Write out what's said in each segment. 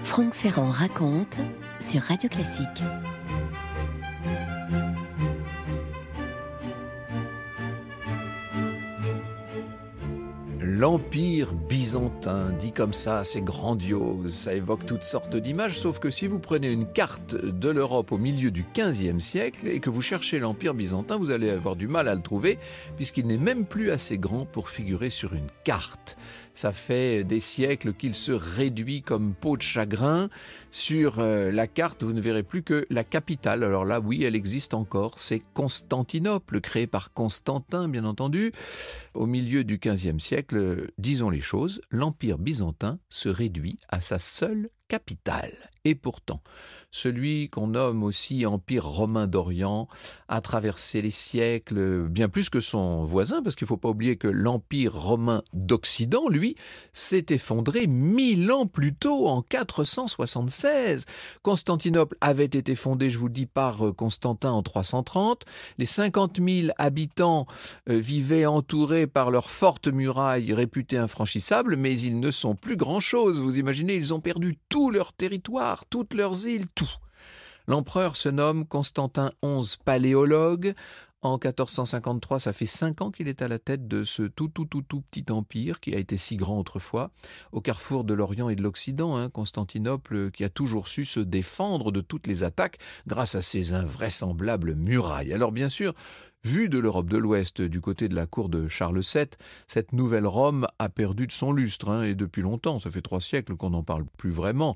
Franck Ferrand raconte sur Radio Classique. L'Empire byzantin, dit comme ça, c'est grandiose, ça évoque toutes sortes d'images, sauf que si vous prenez une carte de l'Europe au milieu du XVe siècle et que vous cherchez l'Empire byzantin, vous allez avoir du mal à le trouver, puisqu'il n'est même plus assez grand pour figurer sur une carte. Ça fait des siècles qu'il se réduit comme peau de chagrin. Sur la carte, vous ne verrez plus que la capitale. Alors là, oui, elle existe encore, c'est Constantinople, créée par Constantin, bien entendu. Au milieu du XVe siècle, disons les choses, l'Empire byzantin se réduit à sa seule capitale. Et pourtant, celui qu'on nomme aussi Empire romain d'Orient a traversé les siècles bien plus que son voisin, parce qu'il ne faut pas oublier que l'Empire romain d'Occident, lui, s'est effondré 1000 ans plus tôt, en 476. Constantinople avait été fondée, je vous le dis, par Constantin en 330. Les 50 000 habitants vivaient entourés par leurs fortes murailles réputées infranchissables, mais ils ne sont plus grand-chose. Vous imaginez, ils ont perdu tout leur territoire, toutes leurs îles, tout. L'empereur se nomme Constantin XI Paléologue. En 1453, ça fait 5 ans qu'il est à la tête de ce tout petit empire qui a été si grand autrefois, au carrefour de l'Orient et de l'Occident. Constantinople qui a toujours su se défendre de toutes les attaques grâce à ses invraisemblables murailles. Alors bien sûr, vu de l'Europe de l'Ouest, du côté de la cour de Charles VII, cette nouvelle Rome a perdu de son lustre, et depuis longtemps, ça fait 3 siècles qu'on n'en parle plus vraiment.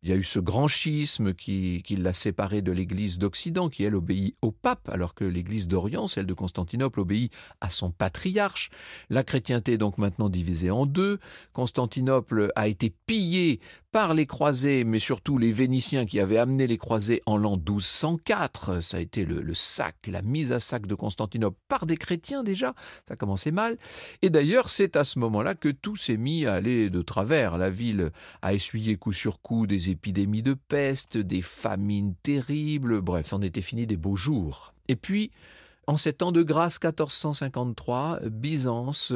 Il y a eu ce grand schisme qui l'a séparé de l'Église d'Occident, qui elle obéit au pape, alors que l'Église d'Orient, celle de Constantinople, obéit à son patriarche. La chrétienté est donc maintenant divisée en deux. Constantinople a été pillée par les croisés, mais surtout les Vénitiens qui avaient amené les croisés en l'an 1204. Ça a été le sac, la mise à sac de Constantinople par des chrétiens déjà. Ça commençait mal. Et d'ailleurs, c'est à ce moment-là que tout s'est mis à aller de travers. La ville a essuyé coup sur coup des épidémies de peste, des famines terribles. Bref, c'en était fini des beaux jours. Et puis, en ces temps de grâce 1453, Byzance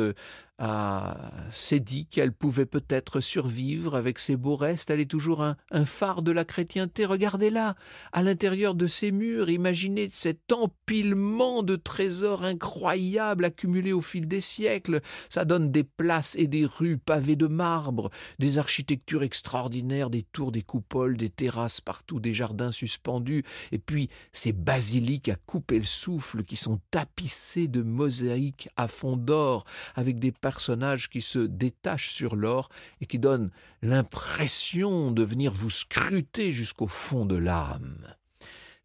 s'est dit qu'elle pouvait peut-être survivre avec ses beaux restes. Elle est toujours un phare de la chrétienté. Regardez-la, à l'intérieur de ses murs, imaginez cet empilement de trésors incroyables accumulés au fil des siècles. Ça donne des places et des rues pavées de marbre, des architectures extraordinaires, des tours, des coupoles, des terrasses partout, des jardins suspendus, et puis ces basiliques à couper le souffle qui sont tapissées de mosaïques à fond d'or, avec des personnages qui se détachent sur l'or et qui donnent l'impression de venir vous scruter jusqu'au fond de l'âme.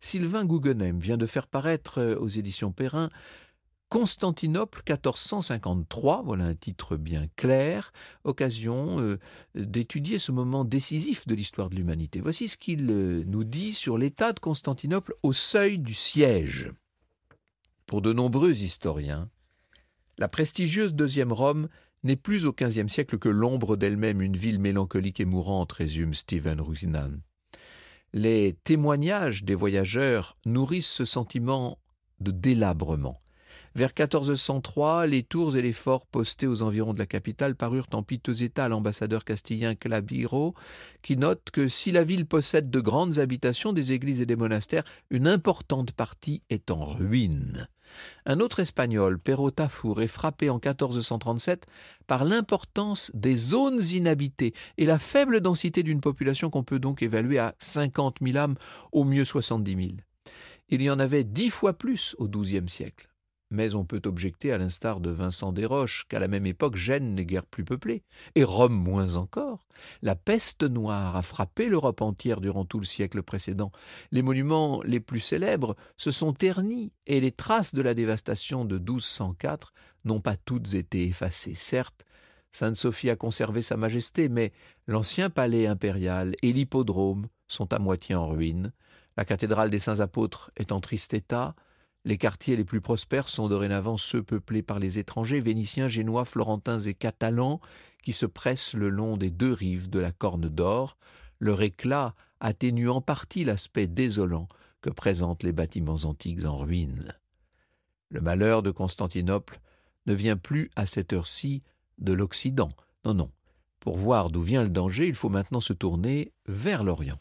Sylvain Guggenheim vient de faire paraître aux éditions Perrin Constantinople 1453, voilà un titre bien clair, occasion d'étudier ce moment décisif de l'histoire de l'humanité. Voici ce qu'il nous dit sur l'état de Constantinople au seuil du siège. Pour de nombreux historiens, la prestigieuse deuxième Rome n'est plus au XVe siècle que l'ombre d'elle-même, une ville mélancolique et mourante, résume Stephen Rusinan. Les témoignages des voyageurs nourrissent ce sentiment de délabrement. Vers 1403, les tours et les forts postés aux environs de la capitale parurent en piteux état à l'ambassadeur castillan Clabiro, qui note que si la ville possède de grandes habitations, des églises et des monastères, une importante partie est en ruine. Un autre Espagnol, Pero Tafur, est frappé en 1437 par l'importance des zones inhabitées et la faible densité d'une population qu'on peut donc évaluer à 50 000 âmes, au mieux 70 000. Il y en avait 10 fois plus au XIIe siècle. Mais on peut objecter, à l'instar de Vincent Desroches, qu'à la même époque, Gênes n'est guère plus peuplée, et Rome moins encore. La peste noire a frappé l'Europe entière durant tout le siècle précédent. Les monuments les plus célèbres se sont ternis, et les traces de la dévastation de 1204 n'ont pas toutes été effacées. Certes, Sainte-Sophie a conservé sa majesté, mais l'ancien palais impérial et l'hippodrome sont à moitié en ruine. La cathédrale des Saints-Apôtres est en triste état. Les quartiers les plus prospères sont dorénavant ceux peuplés par les étrangers, Vénitiens, Génois, Florentins et Catalans, qui se pressent le long des deux rives de la Corne d'Or. Leur éclat atténue en partie l'aspect désolant que présentent les bâtiments antiques en ruine. Le malheur de Constantinople ne vient plus à cette heure-ci de l'Occident. Non, Pour voir d'où vient le danger, il faut maintenant se tourner vers l'Orient.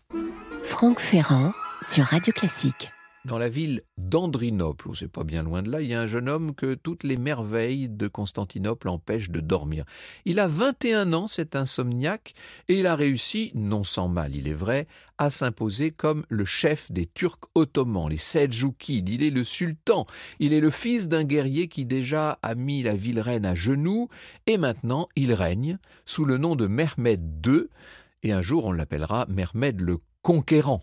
Franck Ferrand sur Radio Classique. Dans la ville d'Andrinople, où c'est pas bien loin de là, il y a un jeune homme que toutes les merveilles de Constantinople empêchent de dormir. Il a 21 ans, cet insomniaque, et il a réussi, non sans mal il est vrai, à s'imposer comme le chef des Turcs ottomans, les Seldjoukides. Il est le sultan, il est le fils d'un guerrier qui déjà a mis la ville reine à genoux, et maintenant il règne sous le nom de Mehmed II, et un jour on l'appellera Mehmed le Conquérant.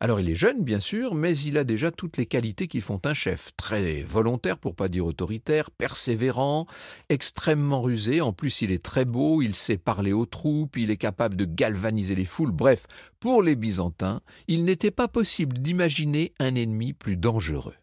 Alors il est jeune bien sûr, mais il a déjà toutes les qualités qui font un chef. Très volontaire pour pas dire autoritaire, persévérant, extrêmement rusé, en plus il est très beau, il sait parler aux troupes, il est capable de galvaniser les foules. Bref, pour les Byzantins, il n'était pas possible d'imaginer un ennemi plus dangereux.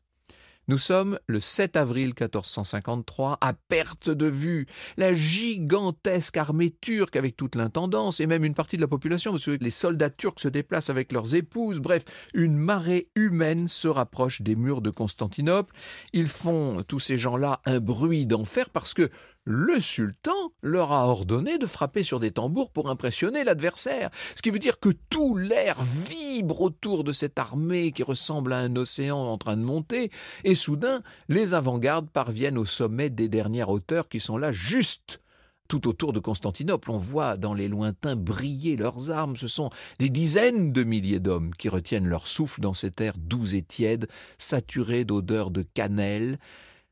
Nous sommes le 7 avril 1453, à perte de vue, la gigantesque armée turque avec toute l'intendance et même une partie de la population, parce que les soldats turcs se déplacent avec leurs épouses. Bref, une marée humaine se rapproche des murs de Constantinople. Ils font, tous ces gens-là, un bruit d'enfer parce que le sultan leur a ordonné de frapper sur des tambours pour impressionner l'adversaire. Ce qui veut dire que tout l'air vibre autour de cette armée qui ressemble à un océan en train de monter. Et soudain, les avant-gardes parviennent au sommet des dernières hauteurs qui sont là juste tout autour de Constantinople. On voit dans les lointains briller leurs armes. Ce sont des dizaines de milliers d'hommes qui retiennent leur souffle dans cet air doux et tiède, saturé d'odeurs de cannelle.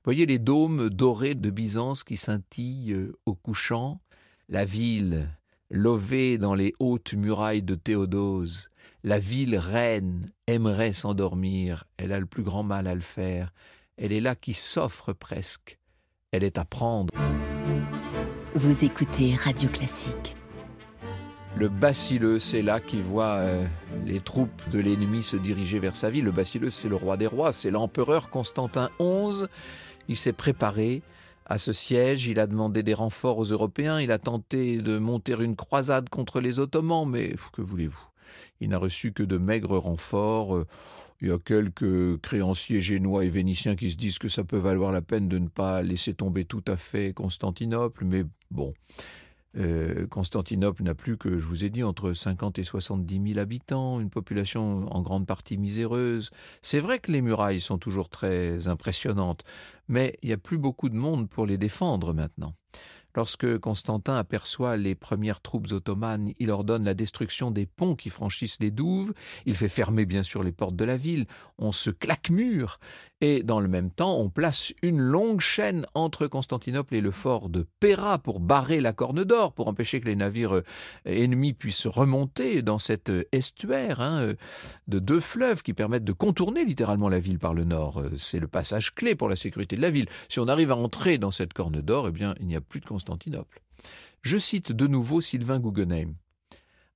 Voyez les dômes dorés de Byzance qui scintillent au couchant, la ville lovée dans les hautes murailles de Théodose. La ville reine aimerait s'endormir, elle a le plus grand mal à le faire. Elle est là qui s'offre presque, elle est à prendre. Vous écoutez Radio Classique. Le Basileus, c'est là qui voit les troupes de l'ennemi se diriger vers sa ville. Le Basileus, c'est le roi des rois, c'est l'empereur Constantin XI. Il s'est préparé à ce siège, il a demandé des renforts aux Européens, il a tenté de monter une croisade contre les Ottomans, mais que voulez-vous ? Il n'a reçu que de maigres renforts. Il y a quelques créanciers génois et vénitiens qui se disent que ça peut valoir la peine de ne pas laisser tomber tout à fait Constantinople, mais bon... Constantinople n'a plus que, je vous ai dit, entre 50 et 70 000 habitants, une population en grande partie miséreuse. C'est vrai que les murailles sont toujours très impressionnantes, mais il n'y a plus beaucoup de monde pour les défendre maintenant. Lorsque Constantin aperçoit les premières troupes ottomanes, il ordonne la destruction des ponts qui franchissent les douves, il fait fermer bien sûr les portes de la ville, on se claque-mur, et dans le même temps, on place une longue chaîne entre Constantinople et le fort de Péra pour barrer la Corne d'Or, pour empêcher que les navires ennemis puissent remonter dans cet estuaire de deux fleuves qui permettent de contourner littéralement la ville par le nord. C'est le passage clé pour la sécurité de la ville. Si on arrive à entrer dans cette Corne d'Or, eh bien, il n'y a plus de Constantinople. Je cite de nouveau Sylvain Guggenheim.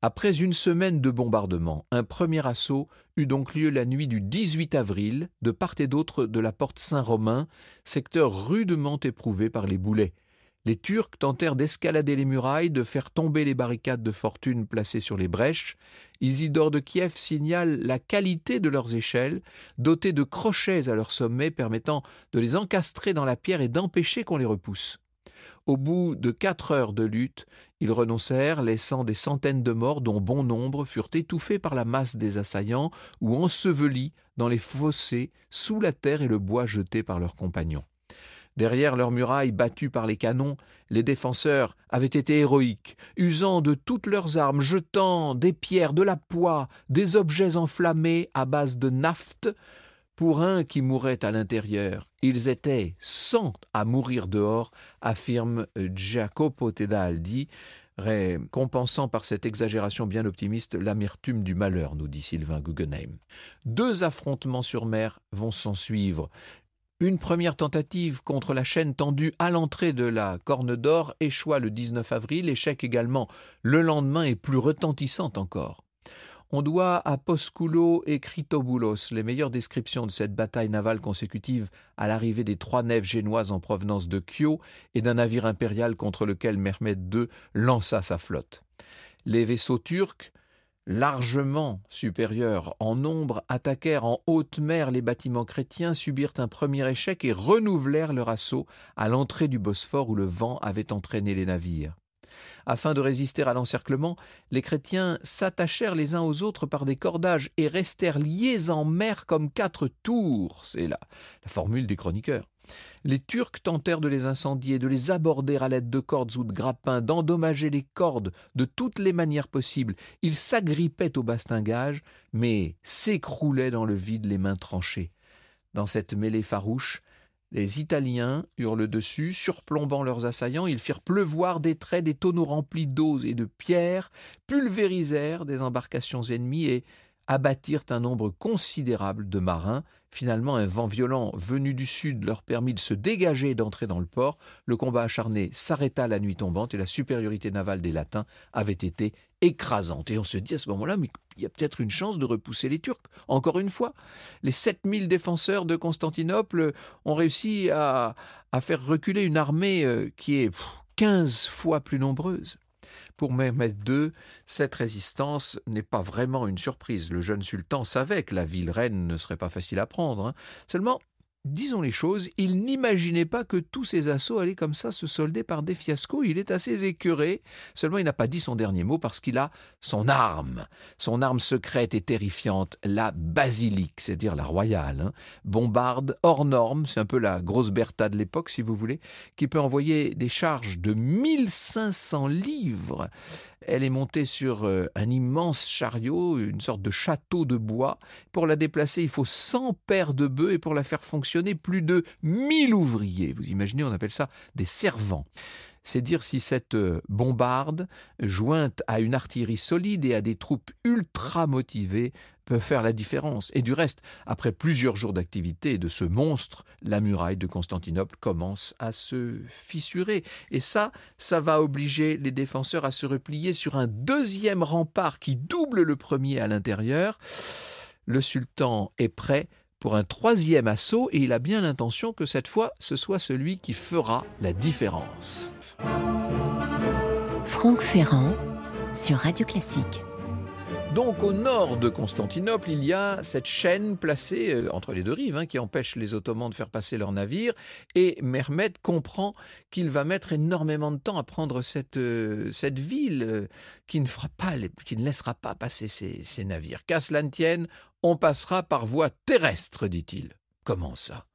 Après une semaine de bombardement, un premier assaut eut donc lieu la nuit du 18 avril, de part et d'autre de la porte Saint-Romain, secteur rudement éprouvé par les boulets. Les Turcs tentèrent d'escalader les murailles, de faire tomber les barricades de fortune placées sur les brèches. Isidore de Kiev signale la qualité de leurs échelles, dotées de crochets à leur sommet permettant de les encastrer dans la pierre et d'empêcher qu'on les repousse. Au bout de 4 heures de lutte, ils renoncèrent, laissant des centaines de morts dont bon nombre furent étouffés par la masse des assaillants ou ensevelis dans les fossés sous la terre et le bois jetés par leurs compagnons. Derrière leurs murailles battues par les canons, les défenseurs avaient été héroïques, usant de toutes leurs armes, jetant des pierres, de la poix, des objets enflammés à base de naphte. Pour un qui mourait à l'intérieur, ils étaient 100 à mourir dehors, affirme Jacopo Tedaldi, compensant par cette exagération bien optimiste l'amertume du malheur, nous dit Sylvain Guggenheim. 2 affrontements sur mer vont s'en suivre. Une première tentative contre la chaîne tendue à l'entrée de la Corne d'Or échoua le 19 avril, échec également le lendemain et plus retentissante encore. On doit à Posculo et Critoboulos les meilleures descriptions de cette bataille navale consécutive à l'arrivée des 3 nefs génoises en provenance de Chio et d'un navire impérial contre lequel Mehmed II lança sa flotte. Les vaisseaux turcs, largement supérieurs en nombre, attaquèrent en haute mer les bâtiments chrétiens, subirent un premier échec et renouvelèrent leur assaut à l'entrée du Bosphore où le vent avait entraîné les navires. Afin de résister à l'encerclement, les chrétiens s'attachèrent les uns aux autres par des cordages et restèrent liés en mer comme 4 tours. C'est la formule des chroniqueurs. Les Turcs tentèrent de les incendier, de les aborder à l'aide de cordes ou de grappins, d'endommager les cordes de toutes les manières possibles. Ils s'agrippaient au bastingage, mais s'écroulaient dans le vide les mains tranchées. Dans cette mêlée farouche, les Italiens eurent le dessus, surplombant leurs assaillants. Ils firent pleuvoir des traits, des tonneaux remplis d'eau et de pierres, pulvérisèrent des embarcations ennemies et abattirent un nombre considérable de marins. Finalement, un vent violent venu du sud leur permit de se dégager et d'entrer dans le port. Le combat acharné s'arrêta la nuit tombante et la supériorité navale des Latins avait été écrasante. Et on se dit à ce moment-là, mais il y a peut-être une chance de repousser les Turcs. Encore une fois, les 7000 défenseurs de Constantinople ont réussi à faire reculer une armée qui est 15 fois plus nombreuse. Pour Mehmed II, cette résistance n'est pas vraiment une surprise. Le jeune sultan savait que la ville reine ne serait pas facile à prendre. Seulement, disons les choses, il n'imaginait pas que tous ces assauts allaient comme ça se solder par des fiascos. Il est assez écœuré. Seulement, il n'a pas dit son dernier mot parce qu'il a son arme secrète et terrifiante, la basilique, c'est-à-dire la royale. Bombarde hors norme, c'est un peu la grosse Bertha de l'époque, si vous voulez, qui peut envoyer des charges de 1500 livres. Elle est montée sur un immense chariot, une sorte de château de bois. Pour la déplacer, il faut 100 paires de bœufs et pour la faire fonctionner, plus de 1000 ouvriers. Vous imaginez, on appelle ça des servants. C'est dire si cette bombarde, jointe à une artillerie solide et à des troupes ultra motivées, peut faire la différence. Et du reste, après plusieurs jours d'activité de ce monstre, la muraille de Constantinople commence à se fissurer. Et ça va obliger les défenseurs à se replier sur un deuxième rempart qui double le premier à l'intérieur. Le sultan est prêt pour un troisième assaut et il a bien l'intention que cette fois, ce soit celui qui fera la différence. Franck Ferrand sur Radio Classique. Donc au nord de Constantinople, il y a cette chaîne placée entre les deux rives qui empêche les Ottomans de faire passer leurs navires. Et Mehmed comprend qu'il va mettre énormément de temps à prendre cette ville qui ne laissera pas passer ces navires. Qu'à cela ne tienne, on passera par voie terrestre, dit-il. Comment ça ?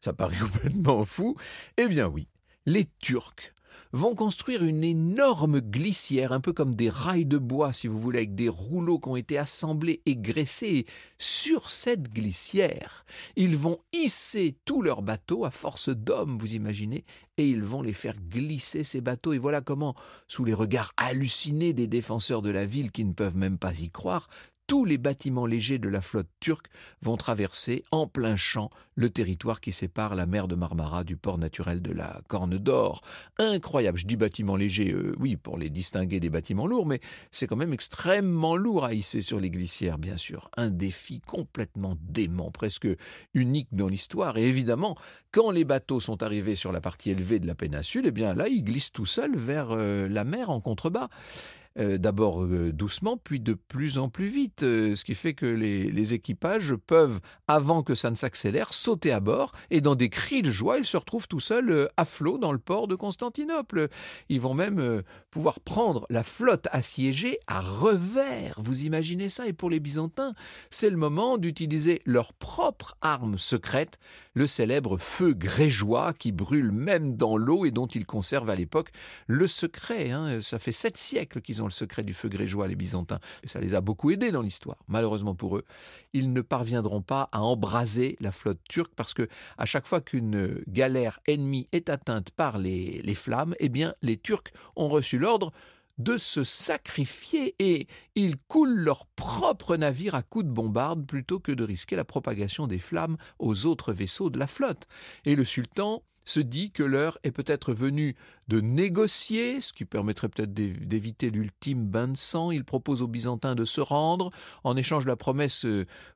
Ça paraît complètement fou. Eh bien oui, les Turcs vont construire une énorme glissière, un peu comme des rails de bois, si vous voulez, avec des rouleaux qui ont été assemblés et graissés. Et sur cette glissière, ils vont hisser tous leurs bateaux à force d'hommes, vous imaginez, et ils vont les faire glisser, ces bateaux. Et voilà comment, sous les regards hallucinés des défenseurs de la ville qui ne peuvent même pas y croire, tous les bâtiments légers de la flotte turque vont traverser en plein champ le territoire qui sépare la mer de Marmara du port naturel de la Corne d'Or. Incroyable, je dis bâtiments légers, oui, pour les distinguer des bâtiments lourds, mais c'est quand même extrêmement lourd à hisser sur les glissières, bien sûr. Un défi complètement dément, presque unique dans l'histoire. Et évidemment, quand les bateaux sont arrivés sur la partie élevée de la péninsule, eh bien là, ils glissent tout seuls vers la mer en contrebas. D'abord doucement, puis de plus en plus vite, ce qui fait que les équipages peuvent, avant que ça ne s'accélère, sauter à bord et dans des cris de joie, ils se retrouvent tout seuls à flot dans le port de Constantinople. Ils vont même pouvoir prendre la flotte assiégée à revers. Vous imaginez ça? Et pour les Byzantins, c'est le moment d'utiliser leur propre arme secrète, le célèbre feu grégeois qui brûle même dans l'eau et dont ils conservent à l'époque le secret. Ça fait 7 siècles qu'ils ont le secret du feu grégeois, les Byzantins. Et ça les a beaucoup aidés dans l'histoire. Malheureusement pour eux, ils ne parviendront pas à embraser la flotte turque parce que à chaque fois qu'une galère ennemie est atteinte par les flammes, eh bien, les Turcs ont reçu l'ordre de se sacrifier et ils coulent leur propre navire à coups de bombarde plutôt que de risquer la propagation des flammes aux autres vaisseaux de la flotte. Et le sultan se dit que l'heure est peut-être venue de négocier, ce qui permettrait peut-être d'éviter l'ultime bain de sang. Il propose aux Byzantins de se rendre en échange de la promesse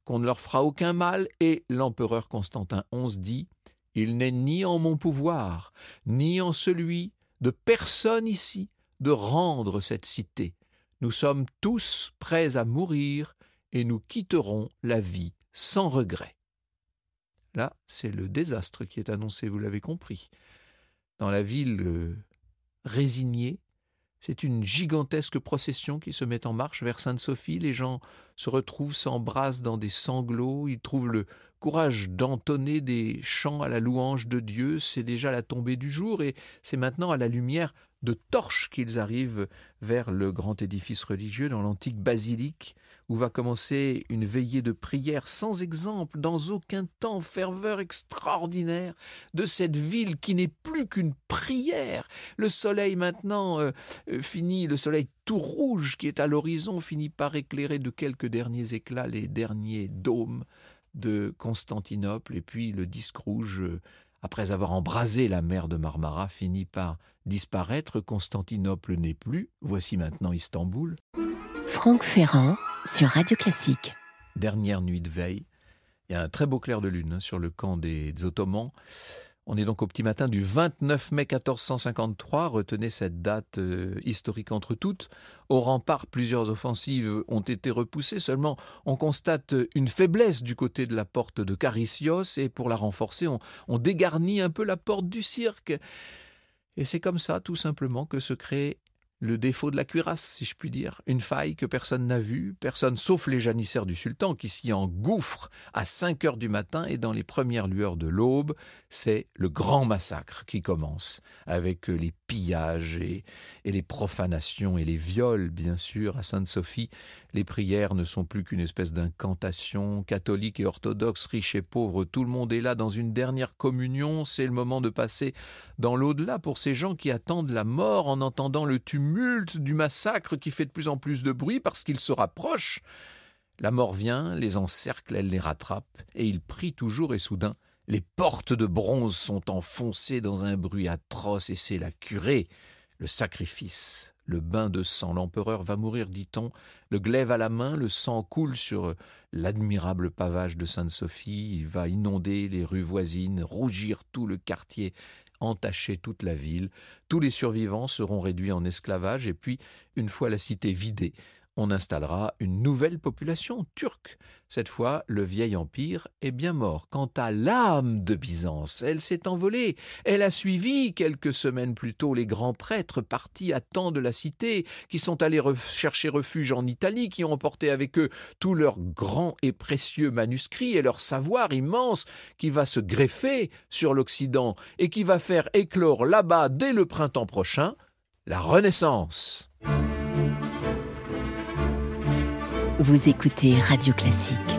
qu'on ne leur fera aucun mal. Et l'empereur Constantin XI dit « Il n'est ni en mon pouvoir, ni en celui de personne ici, de rendre cette cité. Nous sommes tous prêts à mourir et nous quitterons la vie sans regret. » Là, c'est le désastre qui est annoncé, vous l'avez compris. Dans la ville résignée, C'est une gigantesque procession qui se met en marche vers Sainte-Sophie. Les gens se retrouvent, s'embrassent dans des sanglots. Ils trouvent le courage d'entonner des chants à la louange de Dieu. C'est déjà la tombée du jour et c'est maintenant à la lumière de torches qu'ils arrivent vers le grand édifice religieux dans l'antique basilique où va commencer une veillée de prière sans exemple, dans aucun temps, ferveur extraordinaire de cette ville qui n'est plus qu'une prière. Le soleil maintenant finit, le soleil tout rouge qui est à l'horizon finit par éclairer de quelques derniers éclats les derniers dômes de Constantinople et puis le disque rouge après avoir embrasé la mer de Marmara, finit par disparaître. Constantinople n'est plus. Voici maintenant Istanbul. Franck Ferrand sur Radio Classique. Dernière nuit de veille. Il y a un très beau clair de lune sur le camp des Ottomans. On est donc au petit matin du 29 mai 1453. Retenez cette date historique entre toutes. Au rempart, plusieurs offensives ont été repoussées. Seulement, on constate une faiblesse du côté de la porte de Carisios. Et pour la renforcer, on dégarnit un peu la porte du cirque. Et c'est comme ça, tout simplement, que se crée le défaut de la cuirasse, si je puis dire. Une faille que personne n'a vue, personne sauf les janissaires du sultan qui s'y engouffrent à 5 heures du matin et dans les premières lueurs de l'aube, c'est le grand massacre qui commence avec les pillages et les profanations et les viols, bien sûr, à Sainte-Sophie. Les prières ne sont plus qu'une espèce d'incantation, catholique et orthodoxe, riche et pauvre, tout le monde est là dans une dernière communion, c'est le moment de passer dans l'au-delà pour ces gens qui attendent la mort en entendant le tumulte du massacre qui fait de plus en plus de bruit parce qu'il se rapproche. La mort vient, les encercle, elle les rattrape, et ils prient toujours et soudain, les portes de bronze sont enfoncées dans un bruit atroce et c'est la curée, le sacrifice. Le bain de sang, l'empereur va mourir, dit-on, le glaive à la main, le sang coule sur l'admirable pavage de Sainte-Sophie, il va inonder les rues voisines, rougir tout le quartier, entacher toute la ville. Tous les survivants seront réduits en esclavage et puis, une fois la cité vidée, on installera une nouvelle population turque. Cette fois, le vieil empire est bien mort. Quant à l'âme de Byzance, elle s'est envolée. Elle a suivi, quelques semaines plus tôt, les grands prêtres partis à temps de la cité, qui sont allés chercher refuge en Italie, qui ont emporté avec eux tous leurs grands et précieux manuscrits et leur savoir immense qui va se greffer sur l'Occident et qui va faire éclore là-bas, dès le printemps prochain, la Renaissance. Vous écoutez Radio Classique.